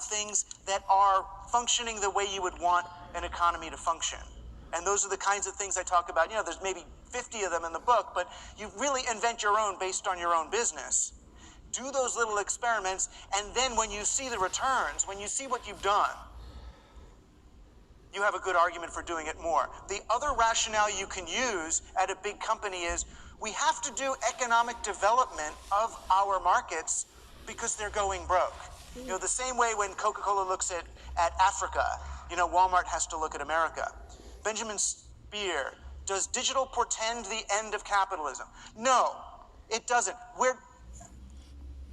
things that are functioning the way you would want an economy to function. And those are the kinds of things I talk about. You know, there's maybe 50 of them in the book, but you really invent your own based on your own business. Do those little experiments, and then when you see the returns, when you see what you've done, you have a good argument for doing it more. The other rationale you can use at a big company is we have to do economic development of our markets because they're going broke. You know, the same way when Coca-Cola looks at Africa, you know, Walmart has to look at America. Benjamin Speer, does digital portend the end of capitalism? No, it doesn't.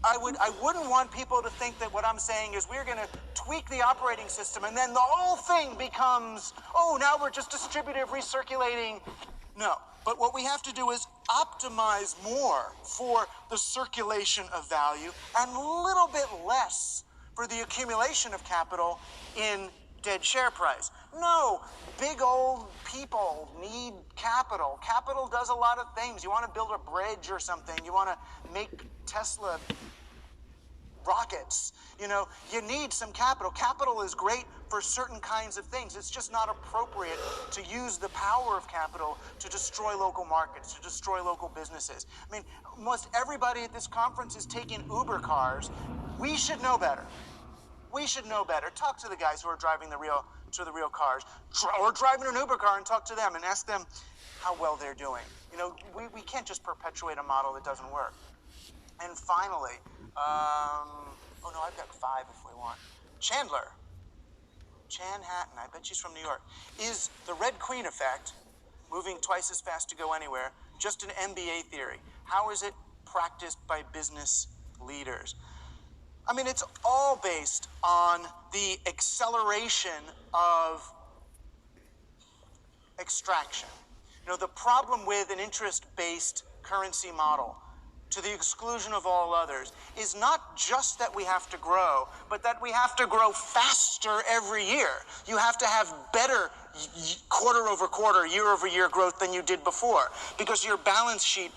I wouldn't want people to think that what I'm saying is we're going to tweak the operating system and then the whole thing becomes, oh, now we're just distributive recirculating. No, but what we have to do is optimize more for the circulation of value and a little bit less for the accumulation of capital in dead share price. No, big old people need capital. Capital does a lot of things. You want to build a bridge or something. You want to make Tesla rockets. You know, you need some capital. Capital is great for certain kinds of things. It's just not appropriate to use the power of capital to destroy local markets, to destroy local businesses. I mean, almost everybody at this conference is taking Uber cars. We should know better. We should know better. Talk to the guys who are driving the real cars, or driving an Uber car and talk to them and ask them how well they're doing. You know, we can't just perpetuate a model that doesn't work. And finally, oh no, I've got 5 if we want. Chandler, Chanhattan, I bet she's from New York. Is the Red Queen effect, moving twice as fast to go anywhere, just an MBA theory? How is it practiced by business leaders? I mean, it's all based on the acceleration of extraction. You know, the problem with an interest-based currency model, to the exclusion of all others, is not just that we have to grow, but that we have to grow faster every year. You have to have better quarter over quarter, year over year growth than you did before, because your balance sheet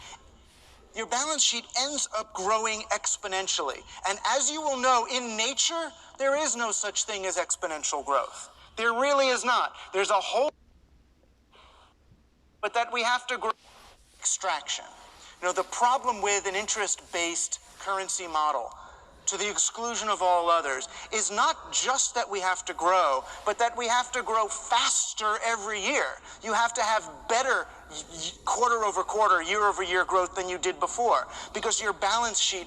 ends up growing exponentially. And as you will know, in nature, there is no such thing as exponential growth. There really is not. There's a whole, but that we have to grow extraction. You know, the problem with an interest-based currency model, to the exclusion of all others, is not just that we have to grow, but that we have to grow faster every year. You have to have better quarter over quarter, year over year growth than you did before, because your balance sheet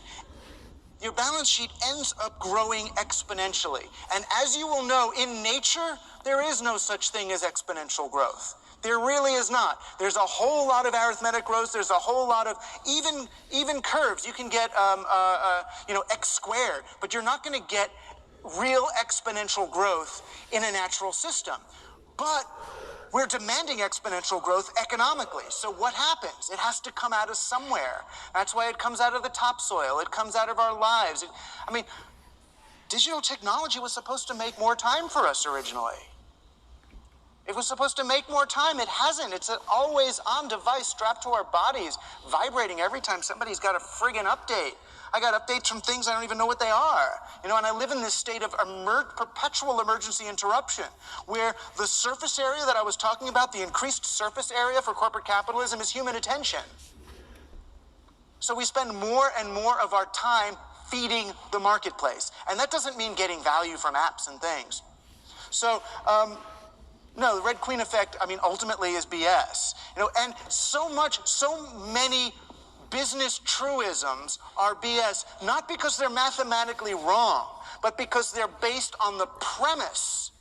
ends up growing exponentially. And as you will know, in nature, there is no such thing as exponential growth. There really is not. There's a whole lot of arithmetic growth. There's a whole lot of even curves. You can get x squared, but you're not going to get real exponential growth in a natural system. But we're demanding exponential growth economically. So what happens? It has to come out of somewhere. That's why it comes out of the topsoil. It comes out of our lives. Digital technology was supposed to make more time for us originally. It was supposed to make more time. It hasn't. It's an always-on device strapped to our bodies, vibrating every time somebody's got a friggin' update. I got updates from things I don't even know what they are. You know, and I live in this state of perpetual emergency interruption, where the surface area that I was talking about, the increased surface area for corporate capitalism, is human attention. So we spend more and more of our time feeding the marketplace. And that doesn't mean getting value from apps and things. So, no, the Red Queen effect, ultimately is BS. You know, and so many business truisms are BS, not because they're mathematically wrong, but because they're based on the premise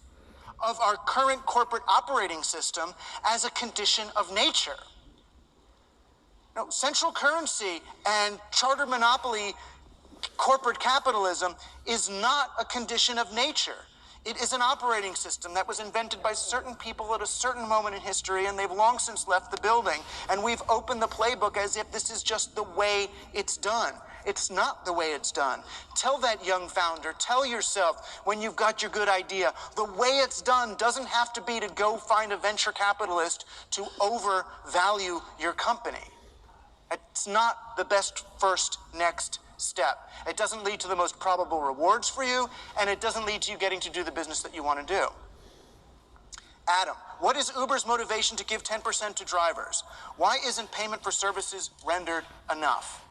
of our current corporate operating system as a condition of nature. You know, central currency and charter monopoly corporate capitalism is not a condition of nature. It is an operating system that was invented by certain people at a certain moment in history, and they've long since left the building. And we've opened the playbook as if this is just the way it's done. It's not the way it's done. Tell that young founder, tell yourself when you've got your good idea, the way it's done doesn't have to be to go find a venture capitalist to overvalue your company. It's not the best, first, next, step. It doesn't lead to the most probable rewards for you, and it doesn't lead to you getting to do the business that you want to do. Adam, what is Uber's motivation to give 10% to drivers? Why isn't payment for services rendered enough?